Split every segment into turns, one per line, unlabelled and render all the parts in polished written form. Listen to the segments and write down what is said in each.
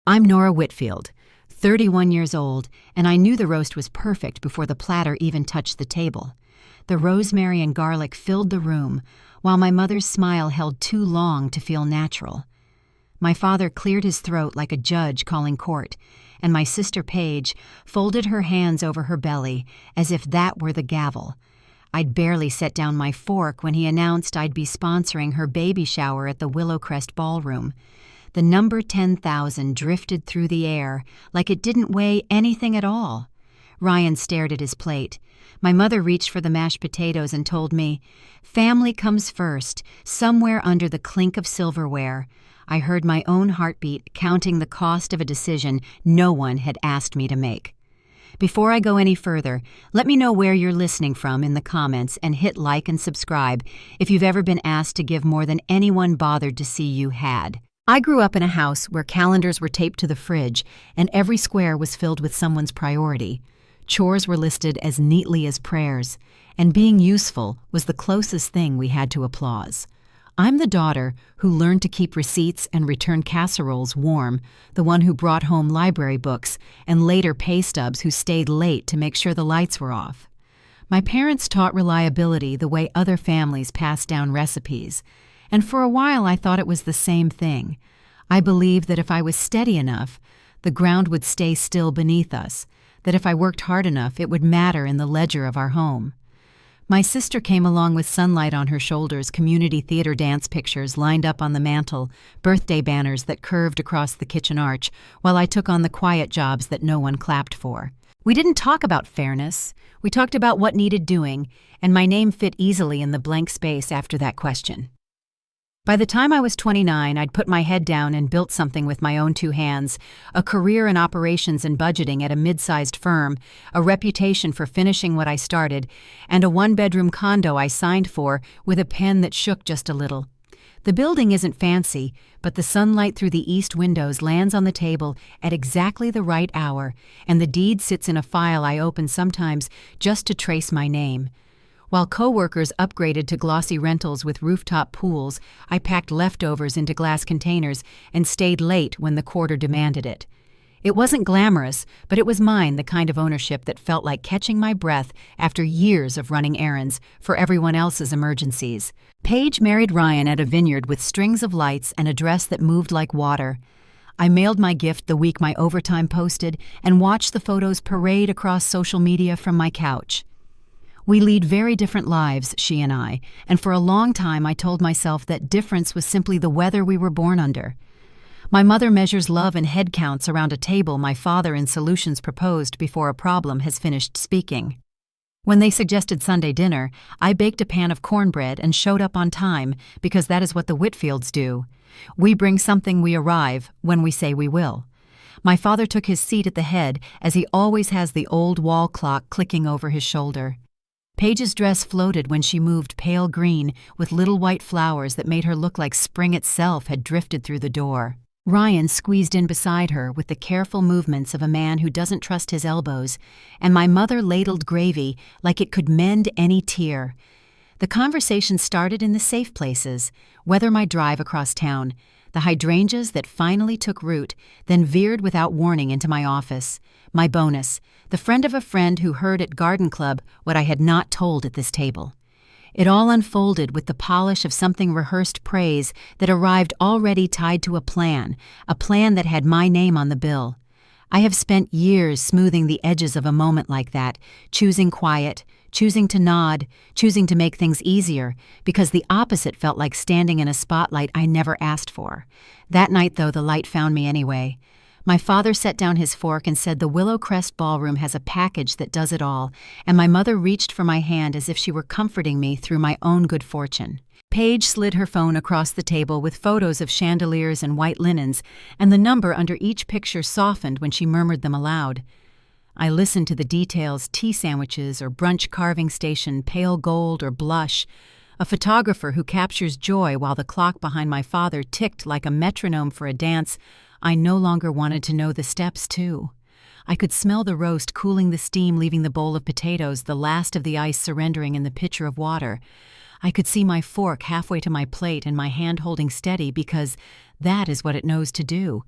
I'm Nora Whitfield, 31 years old, and I knew the roast was perfect before the platter even touched the table. The rosemary and garlic filled the room, while my mother's smile held too long to feel natural. My father cleared his throat like a judge calling court, and my sister Paige folded her hands over her belly as if that were the gavel. I'd barely set down my fork when he announced I'd be sponsoring her baby shower at the Willowcrest Ballroom. The number 10,000 drifted through the air like it didn't weigh anything at all. Ryan stared at his plate. My mother reached for the mashed potatoes and told me, "Family comes first, somewhere under the clink of silverware." I heard my own heartbeat counting the cost of a decision no one had asked me to make. Before I go any further, let me know where you're listening from in the comments and hit like and subscribe if you've ever been asked to give more than anyone bothered to see you had. I grew up in a house where calendars were taped to the fridge and every square was filled with someone's priority. Chores were listed as neatly as prayers, and being useful was the closest thing we had to applause. I'm the daughter who learned to keep receipts and return casseroles warm, the one who brought home library books and later pay stubs who stayed late to make sure the lights were off. My parents taught reliability the way other families pass down recipes, and for a while I thought it was the same thing. I believed that if I was steady enough, the ground would stay still beneath us, that if I worked hard enough, it would matter in the ledger of our home. My sister came along with sunlight on her shoulders, community theater dance pictures lined up on the mantel, birthday banners that curved across the kitchen arch, while I took on the quiet jobs that no one clapped for. We didn't talk about fairness. We talked about what needed doing, and my name fit easily in the blank space after that question. By the time I was 29, I'd put my head down and built something with my own two hands, a career in operations and budgeting at a mid-sized firm, a reputation for finishing what I started, and a one-bedroom condo I signed for with a pen that shook just a little. The building isn't fancy, but the sunlight through the east windows lands on the table at exactly the right hour, and the deed sits in a file I open sometimes just to trace my name. While coworkers upgraded to glossy rentals with rooftop pools, I packed leftovers into glass containers and stayed late when the quarter demanded it. It wasn't glamorous, but it was mine, the kind of ownership that felt like catching my breath after years of running errands for everyone else's emergencies. Paige married Ryan at a vineyard with strings of lights and a dress that moved like water. I mailed my gift the week my overtime posted and watched the photos parade across social media from my couch. We lead very different lives, she and I, and for a long time I told myself that difference was simply the weather we were born under. My mother measures love in head counts around a table my father in solutions proposed before a problem has finished speaking. When they suggested Sunday dinner, I baked a pan of cornbread and showed up on time because that is what the Whitfields do. We bring something, we arrive when we say we will. My father took his seat at the head as he always has, the old wall clock clicking over his shoulder. Paige's dress floated when she moved, pale green with little white flowers that made her look like spring itself had drifted through the door. Ryan squeezed in beside her with the careful movements of a man who doesn't trust his elbows, and my mother ladled gravy like it could mend any tear. The conversation started in the safe places, whether my drive across town, the hydrangeas that finally took root, then veered without warning into my office, my bonus, the friend of a friend who heard at garden club what I had not told at this table. It all unfolded with the polish of something rehearsed praise that arrived already tied to a plan that had my name on the bill. I have spent years smoothing the edges of a moment like that, choosing quiet, choosing to nod, choosing to make things easier, because the opposite felt like standing in a spotlight I never asked for. That night, though, the light found me anyway. My father set down his fork and said the Willowcrest Ballroom has a package that does it all, and my mother reached for my hand as if she were comforting me through my own good fortune. Paige slid her phone across the table with photos of chandeliers and white linens, and the number under each picture softened when she murmured them aloud. I listened to the details: tea sandwiches or brunch carving station, pale gold or blush, a photographer who captures joy while the clock behind my father ticked like a metronome for a dance. I no longer wanted to know the steps, too. I could smell the roast cooling, the steam leaving the bowl of potatoes, the last of the ice surrendering in the pitcher of water. I could see my fork halfway to my plate and my hand holding steady because that is what it knows to do.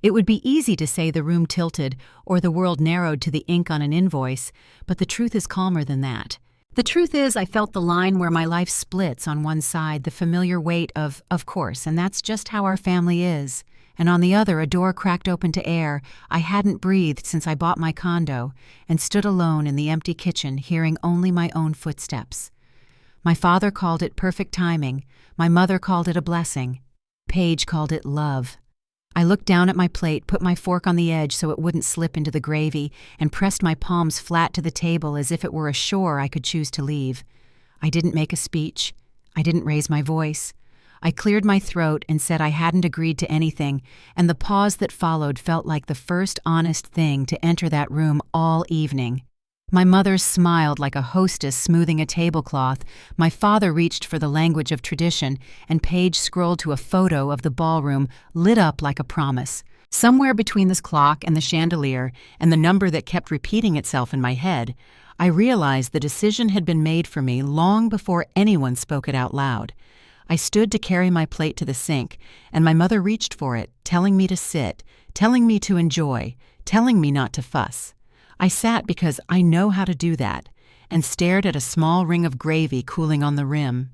It would be easy to say the room tilted or the world narrowed to the ink on an invoice, but the truth is calmer than that. The truth is, I felt the line where my life splits on one side, the familiar weight of course, and that's just how our family is. And on the other, a door cracked open to air. I hadn't breathed since I bought my condo, and stood alone in the empty kitchen, hearing only my own footsteps. My father called it perfect timing. My mother called it a blessing. Paige called it love. I looked down at my plate, put my fork on the edge so it wouldn't slip into the gravy, and pressed my palms flat to the table as if it were a shore I could choose to leave. I didn't make a speech. I didn't raise my voice. I cleared my throat and said I hadn't agreed to anything, and the pause that followed felt like the first honest thing to enter that room all evening. My mother smiled like a hostess smoothing a tablecloth. My father reached for the language of tradition, and Paige scrolled to a photo of the ballroom lit up like a promise. Somewhere between this clock and the chandelier and the number that kept repeating itself in my head, I realized the decision had been made for me long before anyone spoke it out loud. I stood to carry my plate to the sink, and my mother reached for it, telling me to sit, telling me to enjoy, telling me not to fuss. I sat because I know how to do that, and stared at a small ring of gravy cooling on the rim.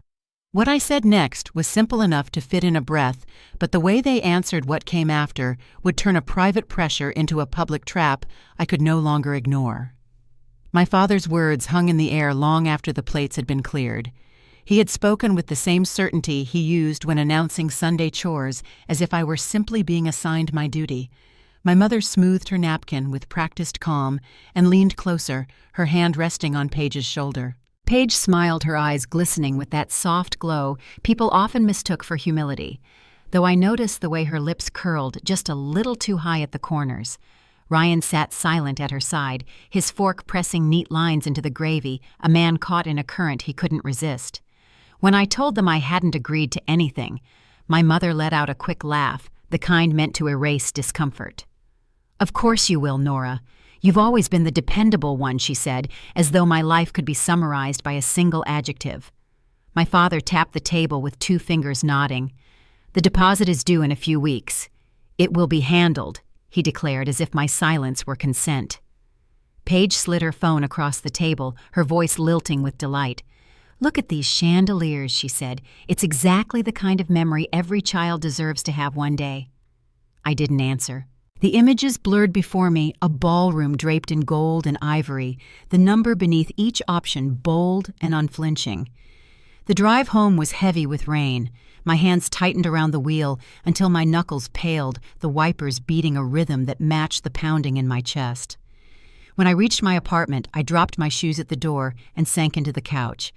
What I said next was simple enough to fit in a breath, but the way they answered what came after would turn a private pressure into a public trap I could no longer ignore. My father's words hung in the air long after the plates had been cleared. He had spoken with the same certainty he used when announcing Sunday chores, as if I were simply being assigned my duty. My mother smoothed her napkin with practiced calm and leaned closer, her hand resting on Paige's shoulder. Paige smiled, her eyes glistening with that soft glow people often mistook for humility, though I noticed the way her lips curled just a little too high at the corners. Ryan sat silent at her side, his fork pressing neat lines into the gravy, a man caught in a current he couldn't resist. When I told them I hadn't agreed to anything, my mother let out a quick laugh, the kind meant to erase discomfort. "Of course you will, Nora. You've always been the dependable one," she said, as though my life could be summarized by a single adjective. My father tapped the table with 2 fingers, nodding. "The deposit is due in a few weeks. It will be handled," he declared, as if my silence were consent. Paige slid her phone across the table, her voice lilting with delight. "Look at these chandeliers," she said. "It's exactly the kind of memory every child deserves to have one day." I didn't answer. The images blurred before me, a ballroom draped in gold and ivory, the number beneath each option bold and unflinching. The drive home was heavy with rain. My hands tightened around the wheel until my knuckles paled, the wipers beating a rhythm that matched the pounding in my chest. When I reached my apartment, I dropped my shoes at the door and sank into the couch.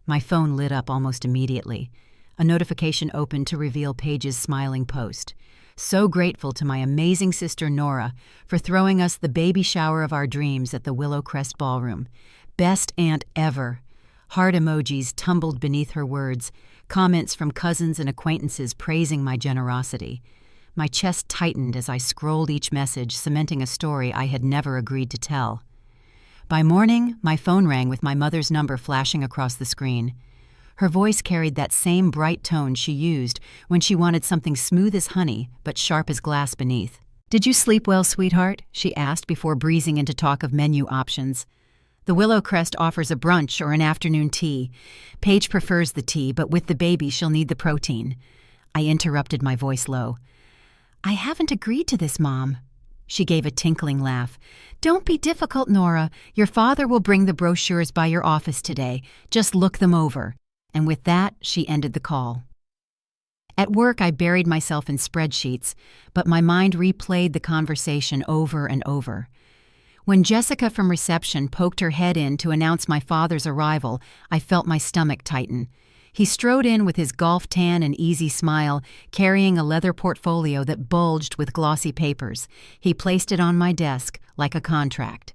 My phone lit up almost immediately. A notification opened to reveal Paige's smiling post. "So grateful to my amazing sister Nora for throwing us the baby shower of our dreams at the Willow Crest Ballroom. Best aunt ever." Heart emojis tumbled beneath her words, comments from cousins and acquaintances praising my generosity. My chest tightened as I scrolled each message, cementing a story I had never agreed to tell. By morning, my phone rang with my mother's number flashing across the screen. Her voice carried that same bright tone she used when she wanted something smooth as honey but sharp as glass beneath. "Did you sleep well, sweetheart?" she asked before breezing into talk of menu options. "The Willow Crest offers a brunch or an afternoon tea. Paige prefers the tea, but with the baby she'll need the protein." I interrupted, my voice low. "I haven't agreed to this, Mom." She gave a tinkling laugh. "Don't be difficult, Nora. Your father will bring the brochures by your office today. Just look them over." And with that, she ended the call. At work, I buried myself in spreadsheets, but my mind replayed the conversation over and over. When Jessica from reception poked her head in to announce my father's arrival, I felt my stomach tighten. He strode in with his golf tan and easy smile, carrying a leather portfolio that bulged with glossy papers. He placed it on my desk like a contract.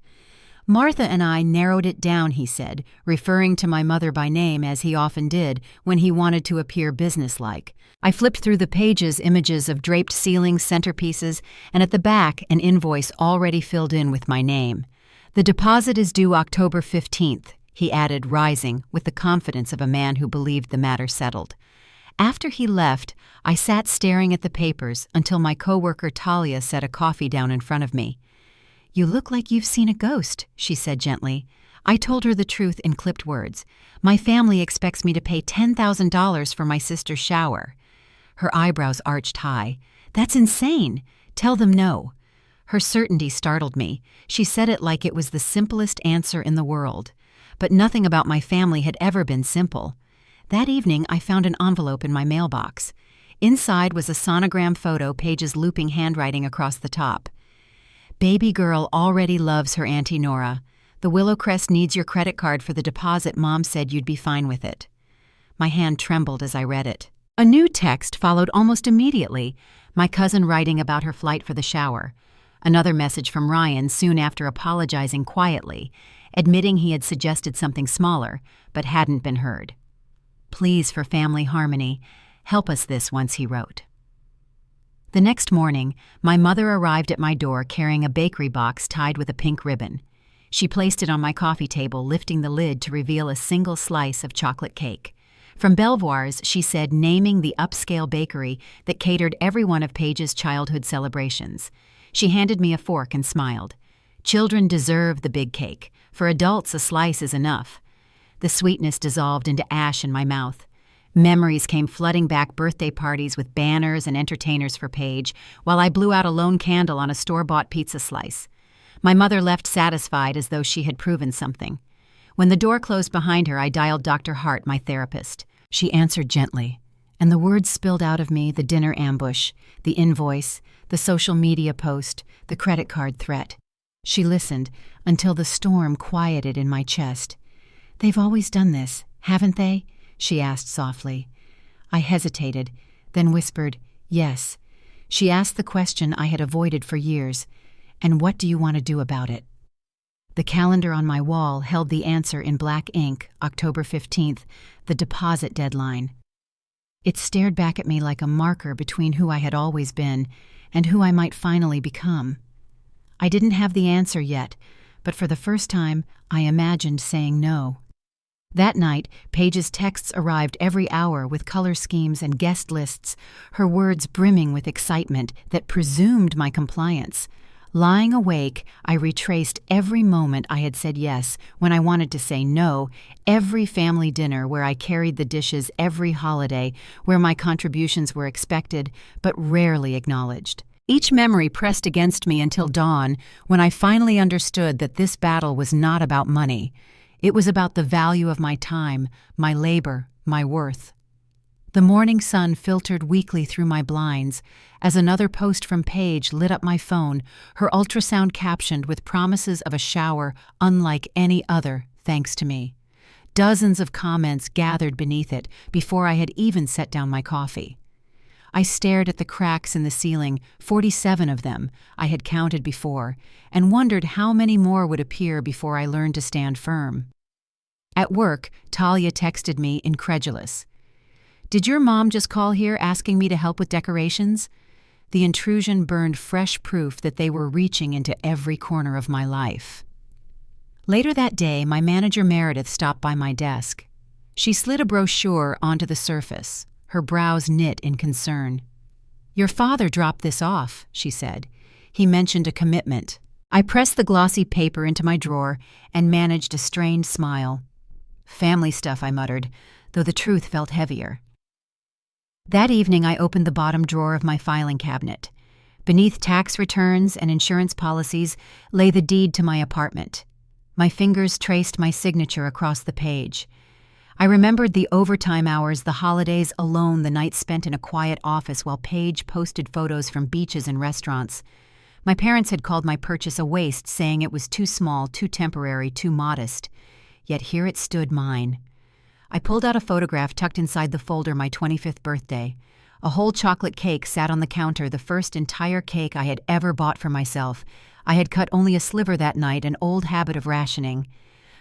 "Martha and I narrowed it down," he said, referring to my mother by name as he often did when he wanted to appear businesslike. I flipped through the pages, images of draped ceilings, centerpieces, and at the back an invoice already filled in with my name. "The deposit is due October 15th, he added, rising with the confidence of a man who believed the matter settled. After he left, I sat staring at the papers until my coworker Talia set a coffee down in front of me. "You look like you've seen a ghost," she said gently. I told her the truth in clipped words. "My family expects me to pay $10,000 for my sister's shower." Her eyebrows arched high. "That's insane. Tell them no." Her certainty startled me. She said it like it was the simplest answer in the world. But nothing about my family had ever been simple. That evening, I found an envelope in my mailbox. Inside was a sonogram photo, pages looping handwriting across the top. "Baby girl already loves her Auntie Nora. The Willowcrest needs your credit card for the deposit. Mom said you'd be fine with it." My hand trembled as I read it. A new text followed almost immediately, my cousin writing about her flight for the shower. Another message from Ryan soon after, apologizing quietly, admitting he had suggested something smaller, but hadn't been heard. "Please, for family harmony, help us this once," he wrote. The next morning, my mother arrived at my door carrying a bakery box tied with a pink ribbon. She placed it on my coffee table, lifting the lid to reveal a single slice of chocolate cake. From Belvoir's, she said, naming the upscale bakery that catered every one of Paige's childhood celebrations. She handed me a fork and smiled. "Children deserve the big cake. For adults, a slice is enough." The sweetness dissolved into ash in my mouth. Memories came flooding back, birthday parties with banners and entertainers for Paige, while I blew out a lone candle on a store-bought pizza slice. My mother left satisfied, as though she had proven something. When the door closed behind her, I dialed Dr. Hart, my therapist. She answered gently, and the words spilled out of me: the dinner ambush, the invoice, the social media post, the credit card threat. She listened until the storm quieted in my chest. "They've always done this, haven't they?" she asked softly. I hesitated, then whispered, "Yes." She asked the question I had avoided for years: "And what do you want to do about it?" The calendar on my wall held the answer in black ink: October 15th, the deposit deadline. It stared back at me like a marker between who I had always been and who I might finally become. I didn't have the answer yet, but for the first time, I imagined saying no. That night, Paige's texts arrived every hour with color schemes and guest lists, her words brimming with excitement that presumed my compliance. Lying awake, I retraced every moment I had said yes when I wanted to say no, every family dinner where I carried the dishes, every holiday where my contributions were expected but rarely acknowledged. Each memory pressed against me until dawn, when I finally understood that this battle was not about money. It was about the value of my time, my labor, my worth. The morning sun filtered weakly through my blinds as another post from Paige lit up my phone, her ultrasound captioned with promises of a shower unlike any other, thanks to me. Dozens of comments gathered beneath it before I had even set down my coffee. I stared at the cracks in the ceiling, 47 of them I had counted before, and wondered how many more would appear before I learned to stand firm. At work, Talia texted me, incredulous. "Did your mom just call here asking me to help with decorations?" The intrusion burned fresh proof that they were reaching into every corner of my life. Later that day, my manager Meredith stopped by my desk. She slid a brochure onto the surface, her brows knit in concern. "Your father dropped this off," she said. "He mentioned a commitment." I pressed the glossy paper into my drawer and managed a strained smile. "Family stuff," I muttered, though the truth felt heavier. That evening, I opened the bottom drawer of my filing cabinet. Beneath tax returns and insurance policies lay the deed to my apartment. My fingers traced my signature across the page. I remembered the overtime hours, the holidays, alone, the nights spent in a quiet office while Paige posted photos from beaches and restaurants. My parents had called my purchase a waste, saying it was too small, too temporary, too modest. Yet here it stood, mine. I pulled out a photograph tucked inside the folder, my 25th birthday. A whole chocolate cake sat on the counter, the first entire cake I had ever bought for myself. I had cut only a sliver that night, an old habit of rationing.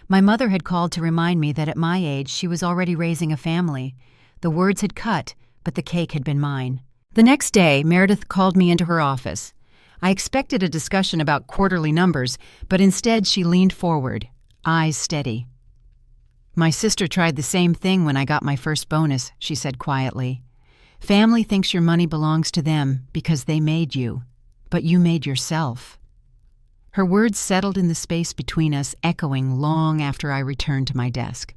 My mother had called to remind me that at my age she was already raising a family. The words had cut, but the cake had been mine. The next day, Meredith called me into her office. I expected a discussion about quarterly numbers, but instead she leaned forward, eyes steady. "My sister tried the same thing when I got my first bonus," she said quietly. "Family thinks your money belongs to them because they made you, but you made yourself." Her words settled in the space between us, echoing long after I returned to my desk.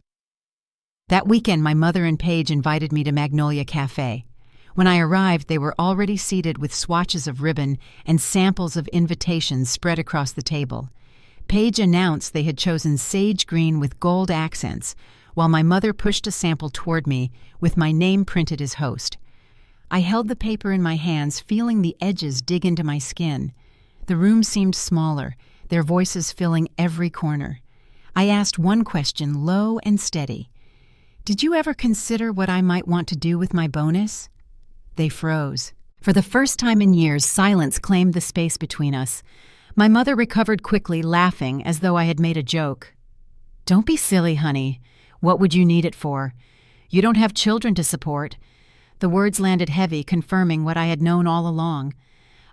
That weekend, my mother and Paige invited me to Magnolia Cafe. When I arrived, they were already seated with swatches of ribbon and samples of invitations spread across the table. Paige announced they had chosen sage green with gold accents, while my mother pushed a sample toward me with my name printed as host. I held the paper in my hands, feeling the edges dig into my skin. The room seemed smaller, their voices filling every corner. I asked one question, low and steady. "Did you ever consider what I might want to do with my bonus?" They froze. For the first time in years, silence claimed the space between us. My mother recovered quickly, laughing as though I had made a joke. "Don't be silly, honey. What would you need it for? You don't have children to support." The words landed heavy, confirming what I had known all along.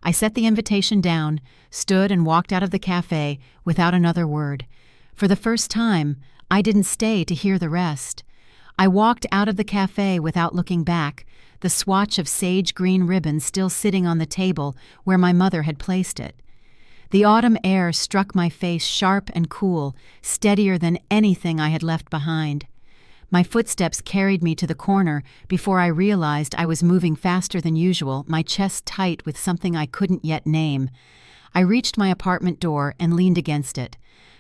I set the invitation down, stood and walked out of the cafe without another word. For the first time, I didn't stay to hear the rest. I walked out of the cafe without looking back, the swatch of sage green ribbon still sitting on the table where my mother had placed it. The autumn air struck my face sharp and cool, steadier than anything I had left behind. My footsteps carried me to the corner before I realized I was moving faster than usual, my chest tight with something I couldn't yet name. I reached my apartment door and leaned against it,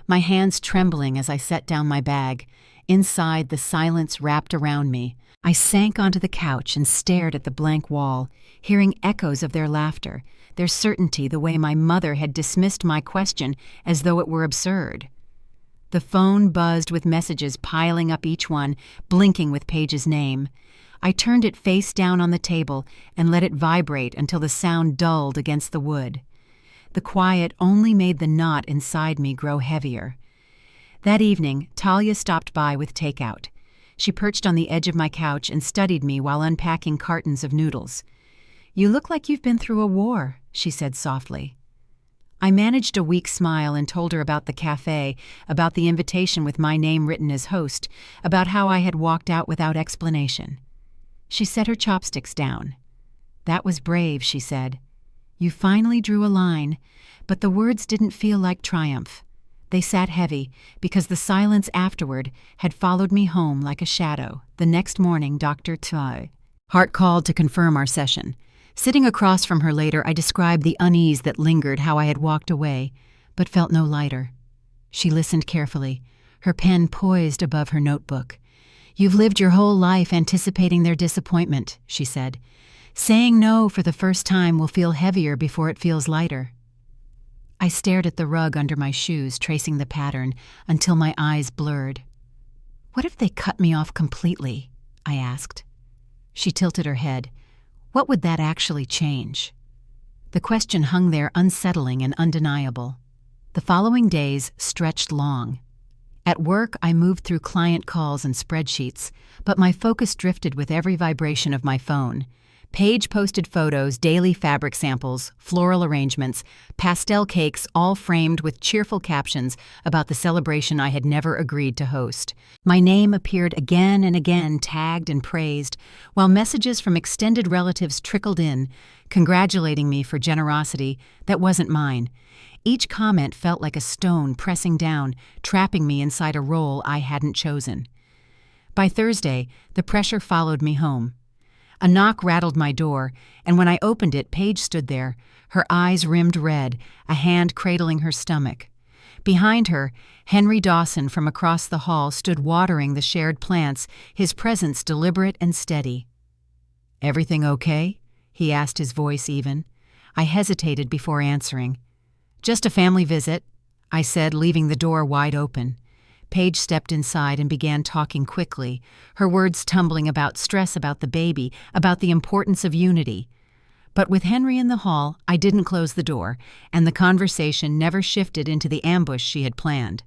my hands trembling as I set down my bag. Inside, the silence wrapped around me. I sank onto the couch and stared at the blank wall, hearing echoes of their laughter, their certainty, the way my mother had dismissed my question as though it were absurd. The phone buzzed with messages piling up each one, blinking with Paige's name. I turned it face down on the table and let it vibrate until the sound dulled against the wood. The quiet only made the knot inside me grow heavier. That evening, Talia stopped by with takeout. She perched on the edge of my couch and studied me while unpacking cartons of noodles. "You look like you've been through a war," she said softly. I managed a weak smile and told her about the cafe, about the invitation with my name written as host, about how I had walked out without explanation. She set her chopsticks down. "That was brave," she said. "You finally drew a line," but the words didn't feel like triumph. They sat heavy, because the silence afterward had followed me home like a shadow. The next morning, Dr. Tsai Hart called to confirm our session. Sitting across from her later, I described the unease that lingered, how I had walked away, but felt no lighter. She listened carefully, her pen poised above her notebook. "You've lived your whole life anticipating their disappointment," she said. "Saying no for the first time will feel heavier before it feels lighter." I stared at the rug under my shoes, tracing the pattern, until my eyes blurred. "What if they cut me off completely?" I asked. She tilted her head. What would that actually change? The question hung there unsettling and undeniable. The following days stretched long. At work, I moved through client calls and spreadsheets, but my focus drifted with every vibration of my phone. Paige posted photos, daily fabric samples, floral arrangements, pastel cakes, all framed with cheerful captions about the celebration I had never agreed to host. My name appeared again and again, tagged and praised, while messages from extended relatives trickled in, congratulating me for generosity that wasn't mine. Each comment felt like a stone pressing down, trapping me inside a role I hadn't chosen. By Thursday, the pressure followed me home. A knock rattled my door, and when I opened it, Paige stood there, her eyes rimmed red, a hand cradling her stomach. Behind her, Henry Dawson from across the hall stood watering the shared plants, his presence deliberate and steady. "Everything okay?" he asked, his voice even. I hesitated before answering. "Just a family visit," I said, leaving the door wide open. Paige stepped inside and began talking quickly, her words tumbling about stress about the baby, about the importance of unity. But with Henry in the hall, I didn't close the door, and the conversation never shifted into the ambush she had planned.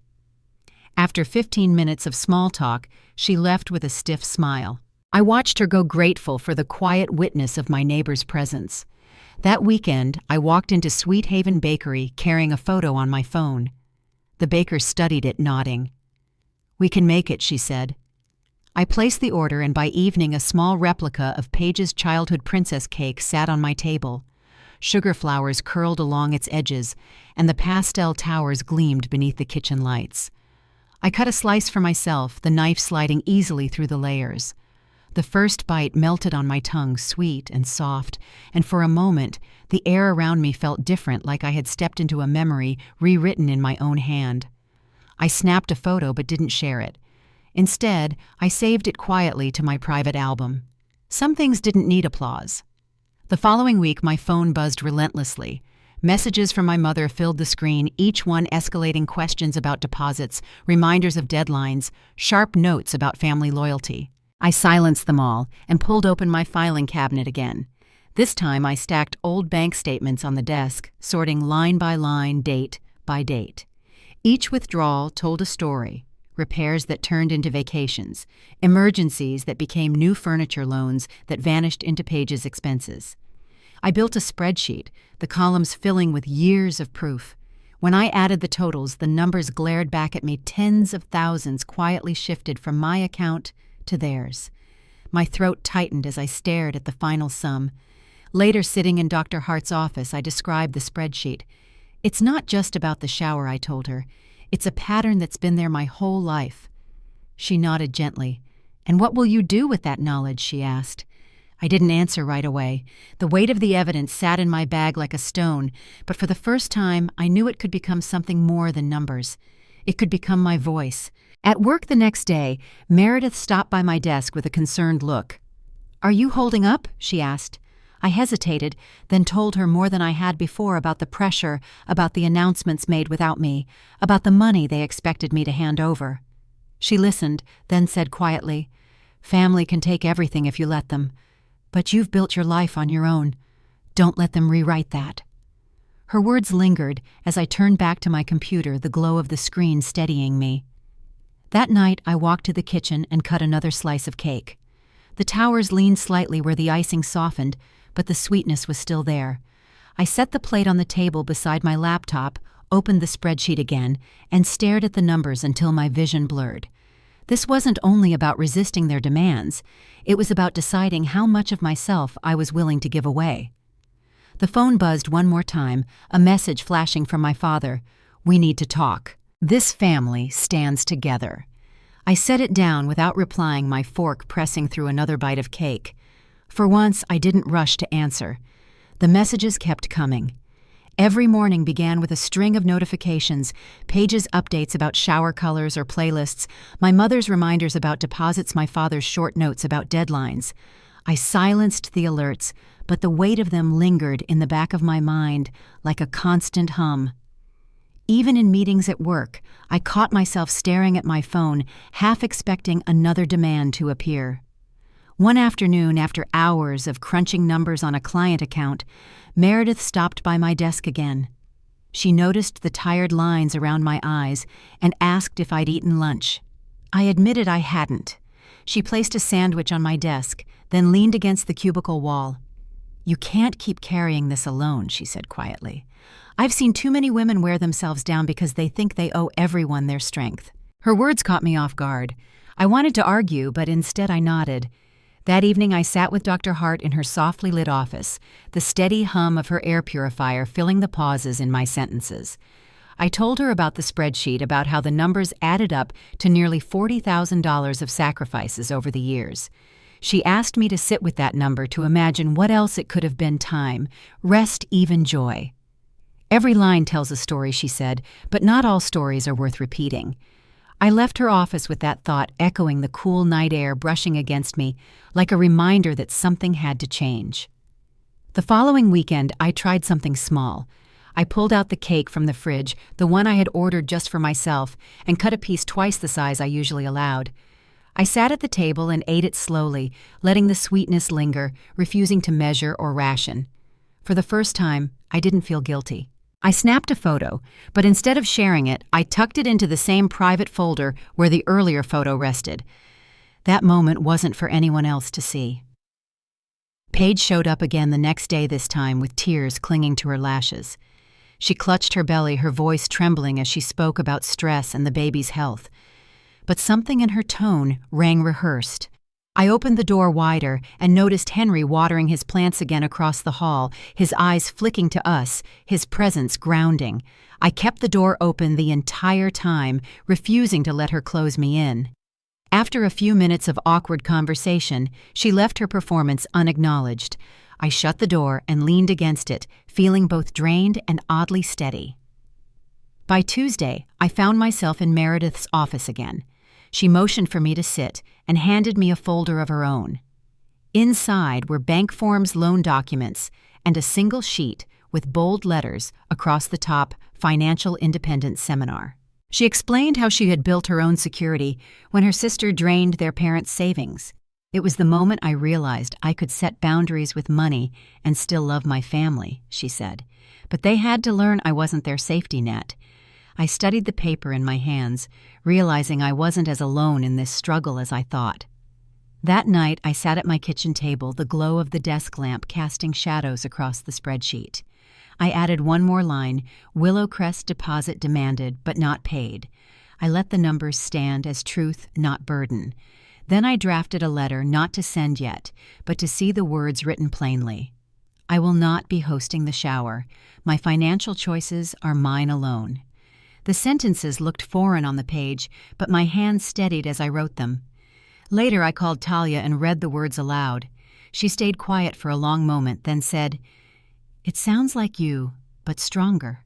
After 15 minutes of small talk, she left with a stiff smile. I watched her go, grateful for the quiet witness of my neighbor's presence. That weekend, I walked into Sweet Haven Bakery carrying a photo on my phone. The baker studied it, nodding. "We can make it," she said. I placed the order, and by evening a small replica of Paige's childhood princess cake sat on my table. Sugar flowers curled along its edges, and the pastel towers gleamed beneath the kitchen lights. I cut a slice for myself, the knife sliding easily through the layers. The first bite melted on my tongue, sweet and soft, and for a moment the air around me felt different, like I had stepped into a memory rewritten in my own hand. I snapped a photo but didn't share it. Instead, I saved it quietly to my private album. Some things didn't need applause. The following week, my phone buzzed relentlessly. Messages from my mother filled the screen, each one escalating questions about deposits, reminders of deadlines, sharp notes about family loyalty. I silenced them all and pulled open my filing cabinet again. This time I stacked old bank statements on the desk, sorting line by line, date by date. Each withdrawal told a story. Repairs that turned into vacations, emergencies that became new furniture loans that vanished into Paige's expenses. I built a spreadsheet, the columns filling with years of proof. When I added the totals, the numbers glared back at me. Tens of thousands quietly shifted from my account to theirs. My throat tightened as I stared at the final sum. Later, sitting in Dr. Hart's office, I described the spreadsheet. "It's not just about the shower," I told her. "It's a pattern that's been there my whole life." She nodded gently. "And what will you do with that knowledge?" she asked. I didn't answer right away. The weight of the evidence sat in my bag like a stone, but for the first time I knew it could become something more than numbers. It could become my voice. At work the next day, Meredith stopped by my desk with a concerned look. "Are you holding up?" she asked. I hesitated, then told her more than I had before about the pressure, about the announcements made without me, about the money they expected me to hand over. She listened, then said quietly, "Family can take everything if you let them. But you've built your life on your own. Don't let them rewrite that." Her words lingered as I turned back to my computer, the glow of the screen steadying me. That night, I walked to the kitchen and cut another slice of cake. The towers leaned slightly where the icing softened, but the sweetness was still there. I set the plate on the table beside my laptop, opened the spreadsheet again, and stared at the numbers until my vision blurred. This wasn't only about resisting their demands, it was about deciding how much of myself I was willing to give away. The phone buzzed one more time, a message flashing from my father. "We need to talk. This family stands together." I set it down without replying, my fork pressing through another bite of cake. For once, I didn't rush to answer. The messages kept coming. Every morning began with a string of notifications, Paige's updates about shower colors or playlists, my mother's reminders about deposits, my father's short notes about deadlines. I silenced the alerts, but the weight of them lingered in the back of my mind like a constant hum. Even in meetings at work, I caught myself staring at my phone, half expecting another demand to appear. One afternoon, after hours of crunching numbers on a client account, Meredith stopped by my desk again. She noticed the tired lines around my eyes and asked if I'd eaten lunch. I admitted I hadn't. She placed a sandwich on my desk, then leaned against the cubicle wall. "You can't keep carrying this alone," she said quietly. "I've seen too many women wear themselves down because they think they owe everyone their strength." Her words caught me off guard. I wanted to argue, but instead I nodded. That evening I sat with Dr. Hart in her softly lit office, the steady hum of her air purifier filling the pauses in my sentences. I told her about the spreadsheet, about how the numbers added up to nearly $40,000 of sacrifices over the years. She asked me to sit with that number, to imagine what else it could have been: time, rest, even joy. "Every line tells a story," she said, "but not all stories are worth repeating." I left her office with that thought echoing the cool night air brushing against me, like a reminder that something had to change. The following weekend, I tried something small. I pulled out the cake from the fridge, the one I had ordered just for myself, and cut a piece twice the size I usually allowed. I sat at the table and ate it slowly, letting the sweetness linger, refusing to measure or ration. For the first time, I didn't feel guilty. I snapped a photo, but instead of sharing it, I tucked it into the same private folder where the earlier photo rested. That moment wasn't for anyone else to see. Paige showed up again the next day, this time with tears clinging to her lashes. She clutched her belly, her voice trembling as she spoke about stress and the baby's health. but something in her tone rang rehearsed. I opened the door wider and noticed Henry watering his plants again across the hall, his eyes flicking to us, his presence grounding. I kept the door open the entire time, refusing to let her close me in. After a few minutes of awkward conversation, she left her performance unacknowledged. I shut the door and leaned against it, feeling both drained and oddly steady. By Tuesday, I found myself in Meredith's office again. She motioned for me to sit and handed me a folder of her own. Inside were bank forms, loan documents, and a single sheet with bold letters across the top, Financial Independence Seminar. She explained how she had built her own security when her sister drained their parents' savings. It was the moment I realized I could set boundaries with money and still love my family, she said. But they had to learn I wasn't their safety net. I studied the paper in my hands, realizing I wasn't as alone in this struggle as I thought. That night, I sat at my kitchen table, the glow of the desk lamp casting shadows across the spreadsheet. I added one more line, Willowcrest deposit demanded but not paid. I let the numbers stand as truth, not burden. Then I drafted a letter not to send yet, but to see the words written plainly. I will not be hosting the shower. My financial choices are mine alone. The sentences looked foreign on the page, but my hand steadied as I wrote them. Later I called Talia and read the words aloud. She stayed quiet for a long moment, then said, "It sounds like you, but stronger."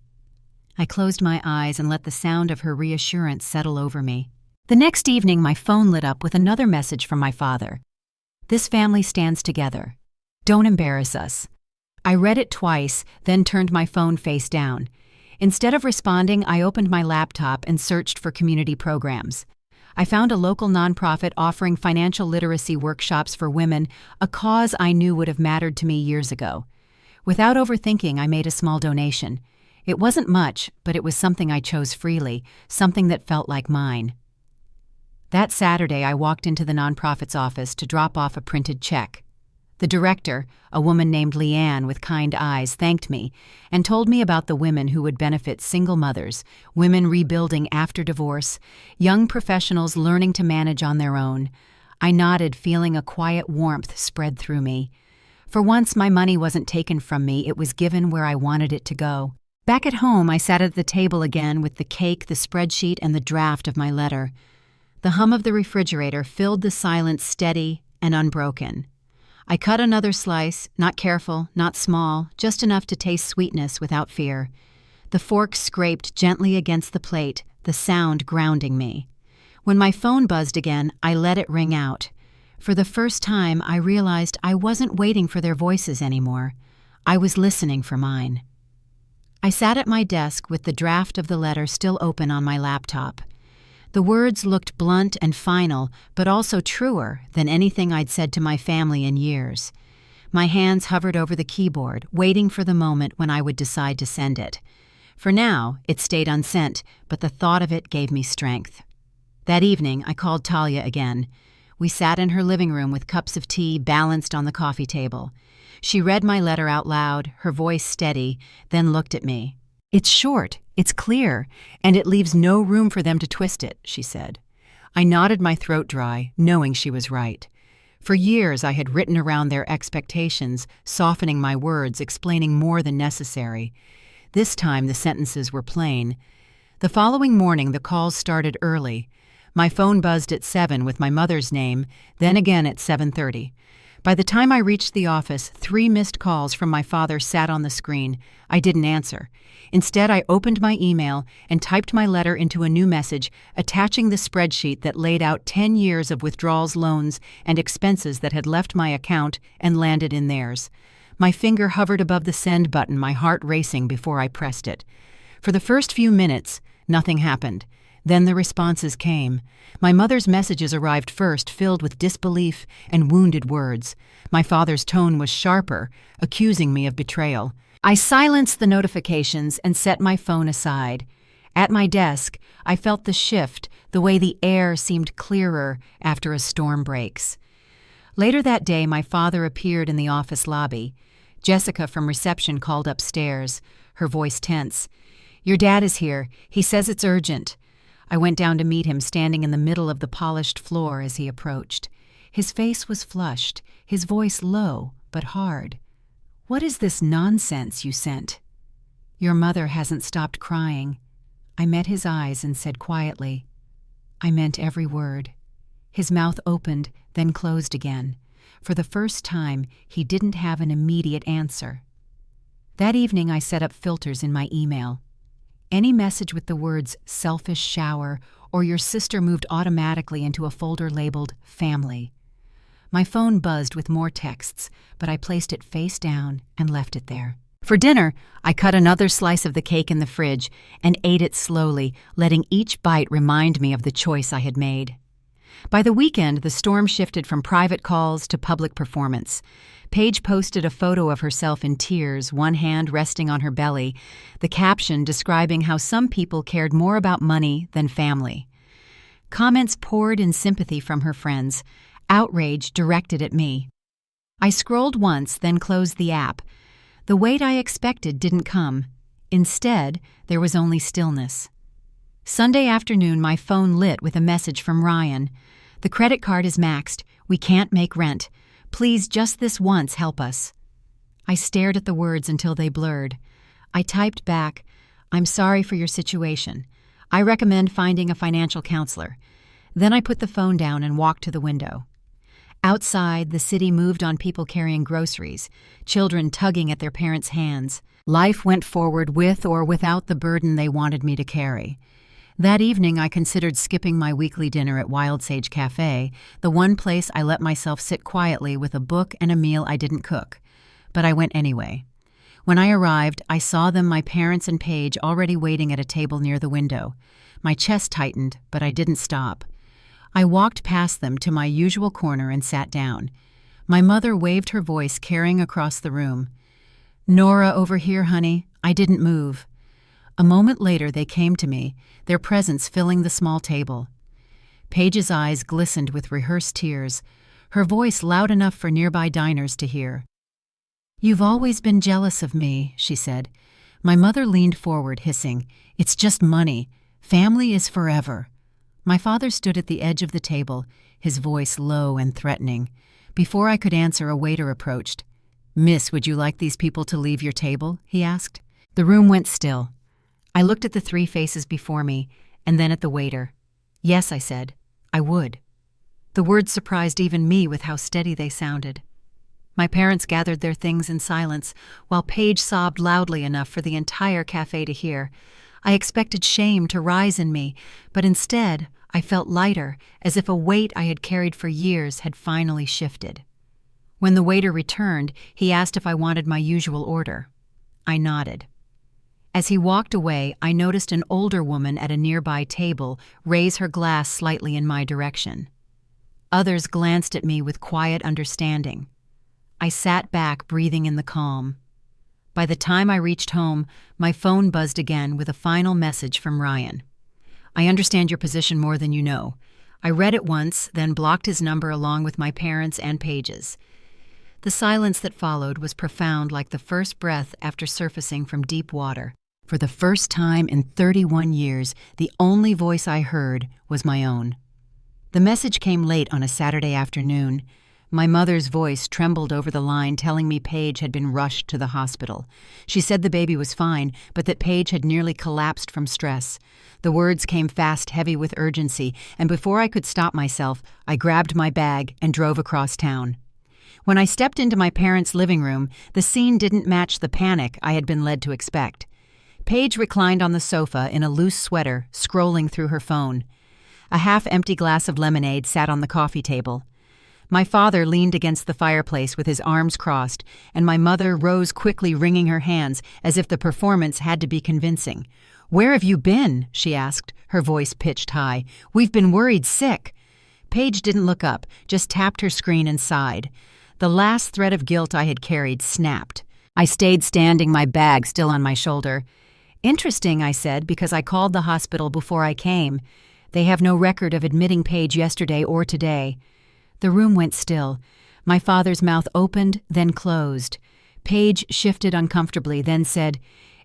I closed my eyes and let the sound of her reassurance settle over me. The next evening my phone lit up with another message from my father. "This family stands together. Don't embarrass us." I read it twice, then turned my phone face down. Instead of responding, I opened my laptop and searched for community programs. I found a local nonprofit offering financial literacy workshops for women, a cause I knew would have mattered to me years ago. Without overthinking, I made a small donation. It wasn't much, but it was something I chose freely, something that felt like mine. That Saturday, I walked into the nonprofit's office to drop off a printed check. The director, a woman named Leanne with kind eyes, thanked me and told me about the women who would benefit single mothers, women rebuilding after divorce, young professionals learning to manage on their own. I nodded, feeling a quiet warmth spread through me. For once, my money wasn't taken from me, it was given where I wanted it to go. Back at home, I sat at the table again with the cake, the spreadsheet, and the draft of my letter. The hum of the refrigerator filled the silence steady and unbroken. I cut another slice, not careful, not small, just enough to taste sweetness without fear. The fork scraped gently against the plate, the sound grounding me. When my phone buzzed again, I let it ring out. For the first time, I realized I wasn't waiting for their voices anymore. I was listening for mine. I sat at my desk with the draft of the letter still open on my laptop. The words looked blunt and final, but also truer than anything I'd said to my family in years. My hands hovered over the keyboard, waiting for the moment when I would decide to send it. For now, it stayed unsent, but the thought of it gave me strength. That evening, I called Talia again. We sat in her living room with cups of tea balanced on the coffee table. She read my letter out loud, her voice steady, then looked at me. "It's short, it's clear, and it leaves no room for them to twist it," she said. I nodded, my throat dry, knowing she was right. For years I had written around their expectations, softening my words, explaining more than necessary. This time the sentences were plain. The following morning the calls started early. My phone buzzed at 7 with my mother's name, then again at 7:30. By the time I reached the office, 3 missed calls from my father sat on the screen. I didn't answer. Instead, I opened my email and typed my letter into a new message, attaching the spreadsheet that laid out 10 years of withdrawals, loans, and expenses that had left my account and landed in theirs. My finger hovered above the send button, my heart racing before I pressed it. For the first few minutes, nothing happened. Then the responses came. My mother's messages arrived first, filled with disbelief and wounded words. My father's tone was sharper, accusing me of betrayal. I silenced the notifications and set my phone aside. At my desk, I felt the shift, the way the air seemed clearer after a storm breaks. Later that day, my father appeared in the office lobby. Jessica from reception called upstairs, her voice tense. "Your dad is here. He says it's urgent." I went down to meet him standing in the middle of the polished floor as he approached. His face was flushed, his voice low but hard. "What is this nonsense you sent?" "Your mother hasn't stopped crying." I met his eyes and said quietly, "I meant every word." His mouth opened, then closed again. For the first time, he didn't have an immediate answer. That evening, I set up filters in my email. Any message with the words "selfish shower" or "your sister moved" automatically into a folder labeled "family." My phone buzzed with more texts, but I placed it face down and left it there. For dinner, I cut another slice of the cake in the fridge and ate it slowly, letting each bite remind me of the choice I had made. By the weekend, the storm shifted from private calls to public performance. Paige posted a photo of herself in tears, one hand resting on her belly, the caption describing how some people cared more about money than family. Comments poured in sympathy from her friends, outrage directed at me. I scrolled once, then closed the app. The wait I expected didn't come. Instead, there was only stillness. Sunday afternoon, my phone lit with a message from Ryan. "The credit card is maxed. We can't make rent. Please, just this once, help us." I stared at the words until they blurred. I typed back, "I'm sorry for your situation. I recommend finding a financial counselor." Then I put the phone down and walked to the window. Outside, the city moved on people carrying groceries, children tugging at their parents' hands. Life went forward with or without the burden they wanted me to carry. That evening, I considered skipping my weekly dinner at Wild Sage Cafe, the one place I let myself sit quietly with a book and a meal I didn't cook. But I went anyway. When I arrived, I saw them, my parents and Paige, already waiting at a table near the window. My chest tightened, but I didn't stop. I walked past them to my usual corner and sat down. My mother waved her voice carrying across the room. "Nora, over here, honey." I didn't move. A moment later, they came to me, their presence filling the small table. Paige's eyes glistened with rehearsed tears, her voice loud enough for nearby diners to hear. "You've always been jealous of me," she said. My mother leaned forward, hissing, "It's just money. Family is forever." My father stood at the edge of the table, his voice low and threatening. Before I could answer, a waiter approached. "Miss, would you like these people to leave your table?" he asked. The room went still. I looked at the three faces before me, and then at the waiter. "Yes," I said, "I would." The words surprised even me with how steady they sounded. My parents gathered their things in silence, while Paige sobbed loudly enough for the entire cafe to hear. I expected shame to rise in me, but instead, I felt lighter, as if a weight I had carried for years had finally shifted. When the waiter returned, he asked if I wanted my usual order. I nodded. As he walked away, I noticed an older woman at a nearby table raise her glass slightly in my direction. Others glanced at me with quiet understanding. I sat back, breathing in the calm. By the time I reached home, my phone buzzed again with a final message from Ryan. "I understand your position more than you know." I read it once, then blocked his number along with my parents' and Paige's. The silence that followed was profound, like the first breath after surfacing from deep water. For the first time in 31 years, the only voice I heard was my own. The message came late on a Saturday afternoon. My mother's voice trembled over the line, telling me Paige had been rushed to the hospital. She said the baby was fine, but that Paige had nearly collapsed from stress. The words came fast, heavy with urgency, and before I could stop myself, I grabbed my bag and drove across town. When I stepped into my parents' living room, the scene didn't match the panic I had been led to expect. Paige reclined on the sofa in a loose sweater, scrolling through her phone. A half-empty glass of lemonade sat on the coffee table. My father leaned against the fireplace with his arms crossed, and my mother rose quickly, wringing her hands as if the performance had to be convincing. "Where have you been?" she asked, her voice pitched high. "We've been worried sick." Paige didn't look up, just tapped her screen and sighed. The last thread of guilt I had carried snapped. I stayed standing, my bag still on my shoulder. "Interesting," I said, "because I called the hospital before I came. They have no record of admitting Paige yesterday or today." The room went still. My father's mouth opened, then closed. Paige shifted uncomfortably, then said,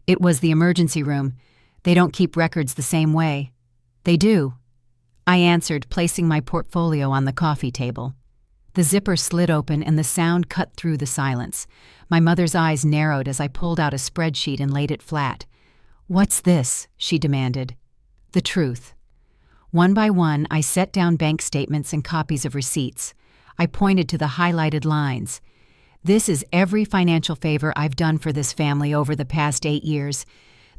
"It was the emergency room. They don't keep records the same way." "They do," I answered, placing my portfolio on the coffee table. The zipper slid open and the sound cut through the silence. My mother's eyes narrowed as I pulled out a spreadsheet and laid it flat. "What's this?" she demanded. "The truth." One by one, I set down bank statements and copies of receipts. I pointed to the highlighted lines. "This is every financial favor I've done for this family over the past 8 years.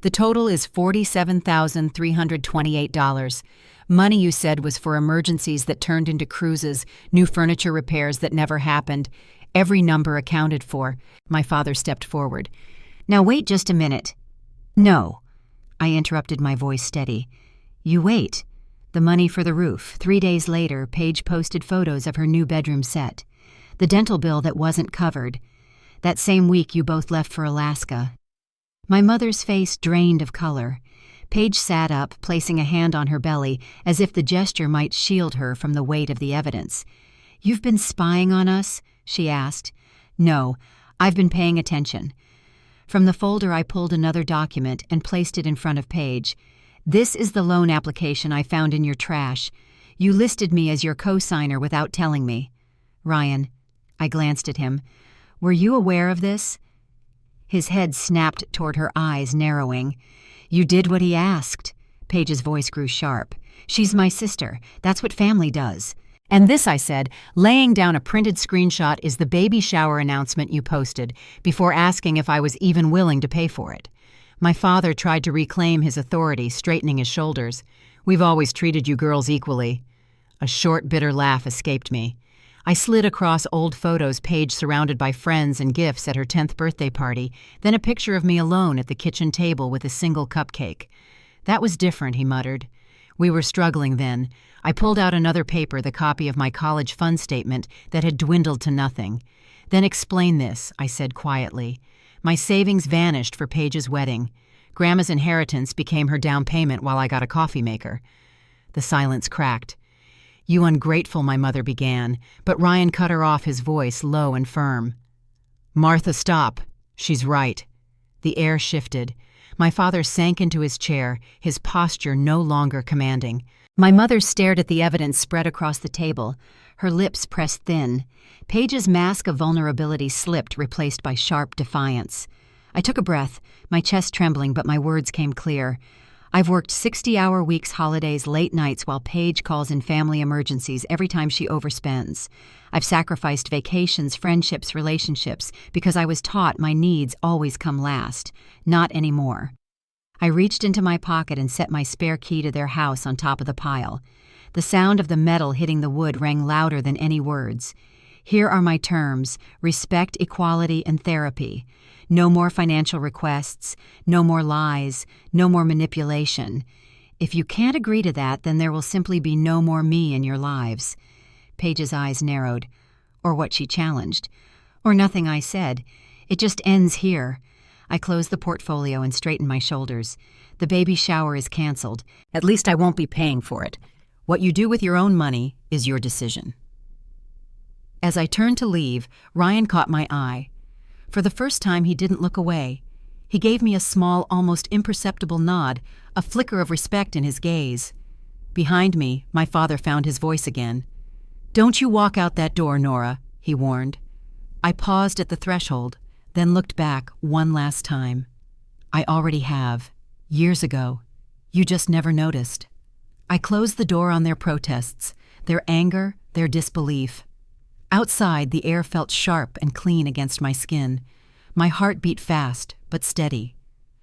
The total is $47,328. Money you said was for emergencies that turned into cruises, new furniture repairs that never happened. Every number accounted for." My father stepped forward. "Now wait just a minute." "No," I interrupted, my voice steady. "You wait." The money for the roof. 3 days later, Paige posted photos of her new bedroom set. The dental bill that wasn't covered. That same week you both left for Alaska. My mother's face drained of color. Paige sat up, placing a hand on her belly, as if the gesture might shield her from the weight of the evidence. "You've been spying on us?" she asked. "No, I've been paying attention." From the folder I pulled another document and placed it in front of Paige. "This is the loan application I found in your trash. You listed me as your co-signer without telling me." "Ryan," I glanced at him, "were you aware of this?" His head snapped toward her eyes, narrowing. "You did what he asked." Paige's voice grew sharp. "She's my sister. That's what family does." "And this," I said, laying down a printed screenshot, "is the baby shower announcement you posted, before asking if I was even willing to pay for it." My father tried to reclaim his authority, straightening his shoulders. "We've always treated you girls equally." A short, bitter laugh escaped me. I slid across old photos, Paige surrounded by friends and gifts at her 10th birthday party, then a picture of me alone at the kitchen table with a single cupcake. "That was different," he muttered. "We were struggling then." I pulled out another paper, the copy of my college fund statement that had dwindled to nothing. "Then explain this," I said quietly. "My savings vanished for Paige's wedding. Grandma's inheritance became her down payment while I got a coffee maker." The silence cracked. "You ungrateful," my mother began, but Ryan cut her off, his voice low and firm. "Martha, stop. She's right." The air shifted. My father sank into his chair, his posture no longer commanding. My mother stared at the evidence spread across the table, her lips pressed thin. Paige's mask of vulnerability slipped, replaced by sharp defiance. I took a breath, my chest trembling, but my words came clear. "I've worked 60-hour weeks, holidays, late nights while Paige calls in family emergencies every time she overspends. I've sacrificed vacations, friendships, relationships, because I was taught my needs always come last. Not anymore." I reached into my pocket and set my spare key to their house on top of the pile. The sound of the metal hitting the wood rang louder than any words. "Here are my terms: respect, equality, and therapy. No more financial requests, no more lies, no more manipulation. If you can't agree to that, then there will simply be no more me in your lives." Paige's eyes narrowed. Or what she challenged. "Or nothing," I said. "It just ends here." I closed the portfolio and straightened my shoulders. "The baby shower is canceled. At least I won't be paying for it. What you do with your own money is your decision." As I turned to leave, Ryan caught my eye. For the first time, he didn't look away. He gave me a small, almost imperceptible nod, a flicker of respect in his gaze. Behind me, my father found his voice again. "Don't you walk out that door, Nora," he warned. I paused at the threshold, then looked back one last time. "I already have. Years ago. You just never noticed." I closed the door on their protests, their anger, their disbelief. Outside, the air felt sharp and clean against my skin. My heart beat fast, but steady.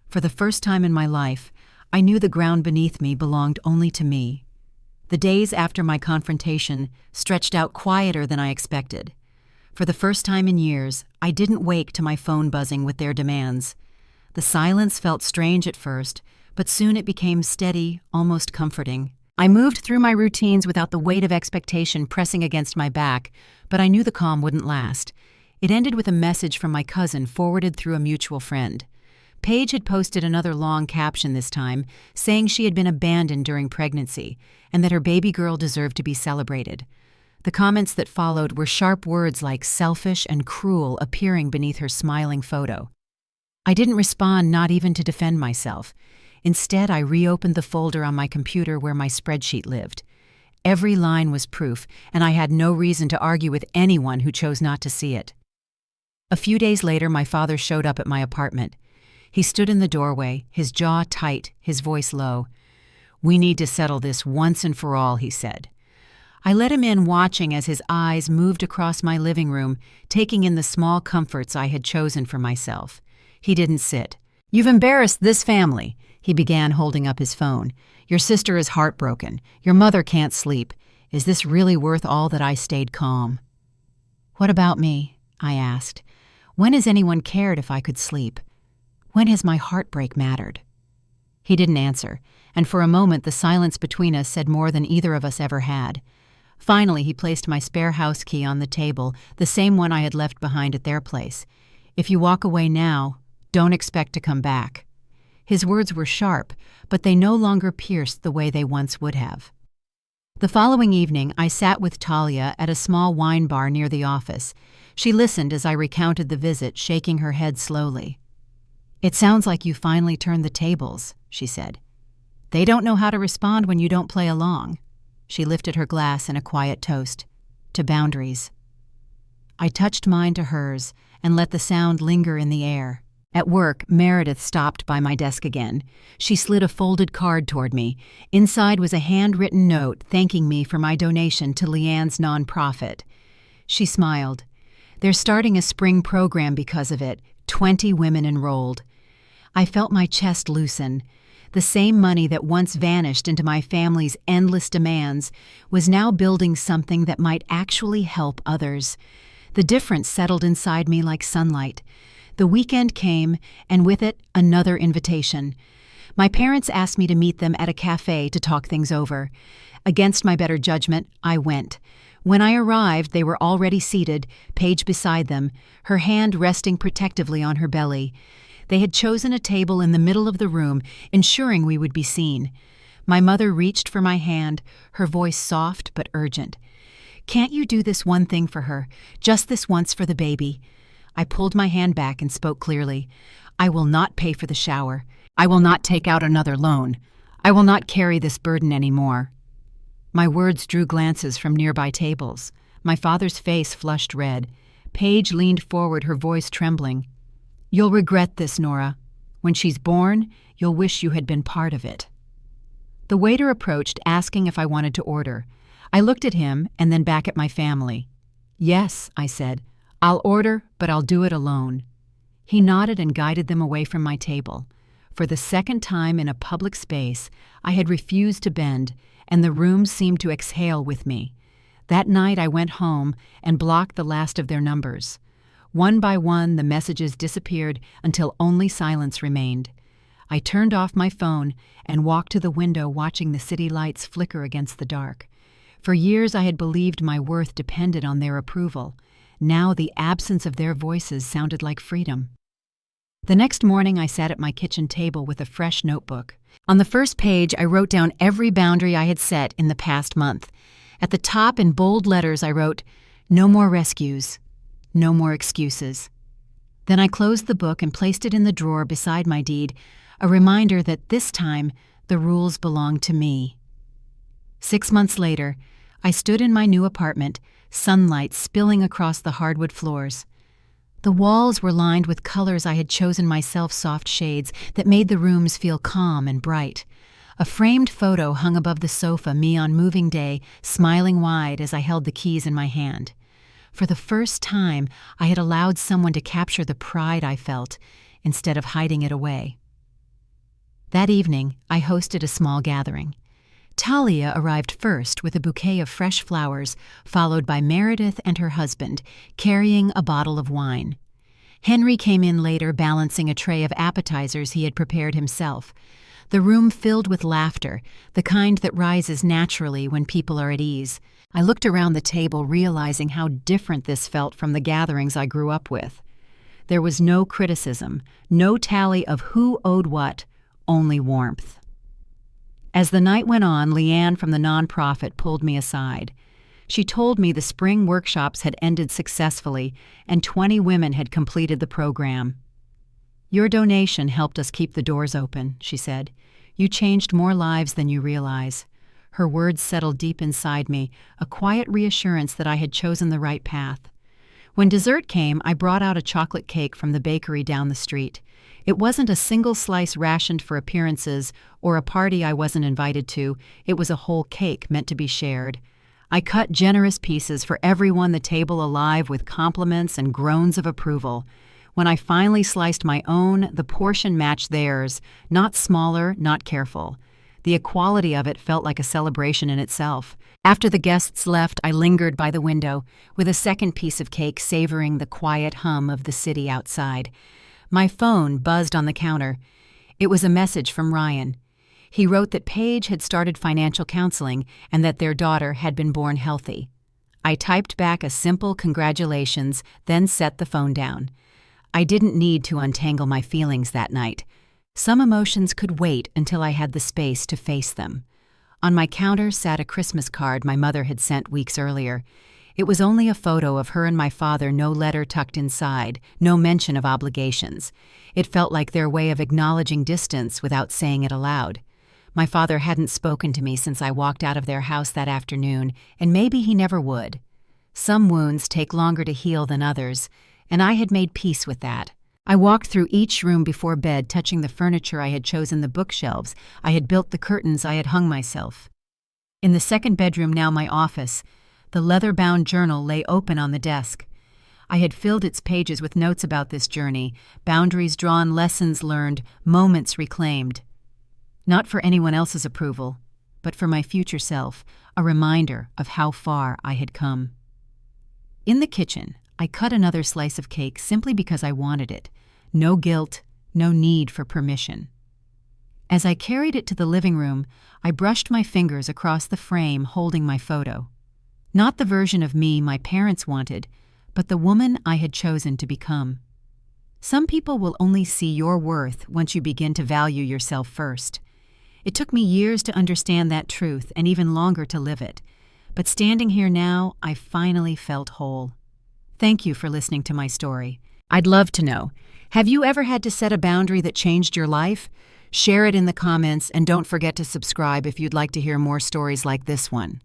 For the first time in my life, I knew the ground beneath me belonged only to me. The days after my confrontation stretched out quieter than I expected. For the first time in years, I didn't wake to my phone buzzing with their demands. The silence felt strange at first, but soon it became steady, almost comforting. I moved through my routines without the weight of expectation pressing against my back, but I knew the calm wouldn't last. It ended with a message from my cousin forwarded through a mutual friend. Paige had posted another long caption this time, saying she had been abandoned during pregnancy and that her baby girl deserved to be celebrated. The comments that followed were sharp words like selfish and cruel appearing beneath her smiling photo. I didn't respond, not even to defend myself. Instead, I reopened the folder on my computer where my spreadsheet lived. Every line was proof, and I had no reason to argue with anyone who chose not to see it. A few days later, my father showed up at my apartment. He stood in the doorway, his jaw tight, his voice low. "We need to settle this once and for all," he said. I let him in, watching as his eyes moved across my living room, taking in the small comforts I had chosen for myself. He didn't sit. "You've embarrassed this family," he began, holding up his phone. "Your sister is heartbroken. Your mother can't sleep. Is this really worth all that?" I stayed calm. "What about me?" I asked. "When has anyone cared if I could sleep? When has my heartbreak mattered?" He didn't answer, and for a moment the silence between us said more than either of us ever had. Finally, he placed my spare house key on the table, the same one I had left behind at their place. "If you walk away now, don't expect to come back." His words were sharp, but they no longer pierced the way they once would have. The following evening, I sat with Talia at a small wine bar near the office. She listened as I recounted the visit, shaking her head slowly. "It sounds like you finally turned the tables," she said. "They don't know how to respond when you don't play along." She lifted her glass in a quiet toast. "To boundaries." I touched mine to hers and let the sound linger in the air. At work, Meredith stopped by my desk again. She slid a folded card toward me. Inside was a handwritten note thanking me for my donation to Leanne's nonprofit. She smiled. "They're starting a spring program because of it. 20 women enrolled." I felt my chest loosen. The same money that once vanished into my family's endless demands was now building something that might actually help others. The difference settled inside me like sunlight. The weekend came, and with it, another invitation. My parents asked me to meet them at a cafe to talk things over. Against my better judgment, I went. When I arrived, they were already seated, Paige beside them, her hand resting protectively on her belly. They had chosen a table in the middle of the room, ensuring we would be seen. My mother reached for my hand, her voice soft but urgent. "Can't you do this one thing for her, just this once for the baby?" I pulled my hand back and spoke clearly. "I will not pay for the shower. I will not take out another loan. I will not carry this burden anymore." My words drew glances from nearby tables. My father's face flushed red. Paige leaned forward, her voice trembling. "You'll regret this, Nora. When she's born, you'll wish you had been part of it." The waiter approached, asking if I wanted to order. I looked at him and then back at my family. "Yes," I said. "I'll order, but I'll do it alone." He nodded and guided them away from my table. For the second time in a public space, I had refused to bend, and the room seemed to exhale with me. That night I went home and blocked the last of their numbers. One by one, the messages disappeared until only silence remained. I turned off my phone and walked to the window, watching the city lights flicker against the dark. For years I had believed my worth depended on their approval. Now the absence of their voices sounded like freedom. The next morning I sat at my kitchen table with a fresh notebook. On the first page I wrote down every boundary I had set in the past month. At the top in bold letters I wrote, "No more rescues. No more excuses." Then I closed the book and placed it in the drawer beside my deed, a reminder that this time the rules belonged to me. 6 months later, I stood in my new apartment, sunlight spilling across the hardwood floors. The walls were lined with colors I had chosen myself, soft shades that made the rooms feel calm and bright. A framed photo hung above the sofa, me on moving day, smiling wide as I held the keys in my hand. For the first time, I had allowed someone to capture the pride I felt, instead of hiding it away. That evening, I hosted a small gathering. Talia arrived first with a bouquet of fresh flowers, followed by Meredith and her husband, carrying a bottle of wine. Henry came in later, balancing a tray of appetizers he had prepared himself. The room filled with laughter, the kind that rises naturally when people are at ease. I looked around the table, realizing how different this felt from the gatherings I grew up with. There was no criticism, no tally of who owed what, only warmth. As the night went on, Leanne from the nonprofit pulled me aside. She told me the spring workshops had ended successfully and 20 women had completed the program. "Your donation helped us keep the doors open," she said. "You changed more lives than you realize." Her words settled deep inside me, a quiet reassurance that I had chosen the right path. When dessert came, I brought out a chocolate cake from the bakery down the street. It wasn't a single slice rationed for appearances or a party I wasn't invited to. It was a whole cake meant to be shared. I cut generous pieces for everyone, the table alive with compliments and groans of approval. When I finally sliced my own, the portion matched theirs, not smaller, not careful. The equality of it felt like a celebration in itself. After the guests left, I lingered by the window, with a second piece of cake savoring the quiet hum of the city outside. My phone buzzed on the counter. It was a message from Ryan. He wrote that Paige had started financial counseling and that their daughter had been born healthy. I typed back a simple congratulations, then set the phone down. I didn't need to untangle my feelings that night. Some emotions could wait until I had the space to face them. On my counter sat a Christmas card my mother had sent weeks earlier. It was only a photo of her and my father, no letter tucked inside, no mention of obligations. It felt like their way of acknowledging distance without saying it aloud. My father hadn't spoken to me since I walked out of their house that afternoon, and maybe he never would. Some wounds take longer to heal than others, and I had made peace with that. I walked through each room before bed, touching the furniture I had chosen, the bookshelves I had built, the curtains I had hung myself. In the second bedroom, now my office, the leather-bound journal lay open on the desk. I had filled its pages with notes about this journey, boundaries drawn, lessons learned, moments reclaimed. Not for anyone else's approval, but for my future self, a reminder of how far I had come. In the kitchen, I cut another slice of cake simply because I wanted it. No guilt, no need for permission. As I carried it to the living room, I brushed my fingers across the frame holding my photo. Not the version of me my parents wanted, but the woman I had chosen to become. Some people will only see your worth once you begin to value yourself first. It took me years to understand that truth and even longer to live it. But standing here now, I finally felt whole. Thank you for listening to my story. I'd love to know, have you ever had to set a boundary that changed your life? Share it in the comments, and don't forget to subscribe if you'd like to hear more stories like this one.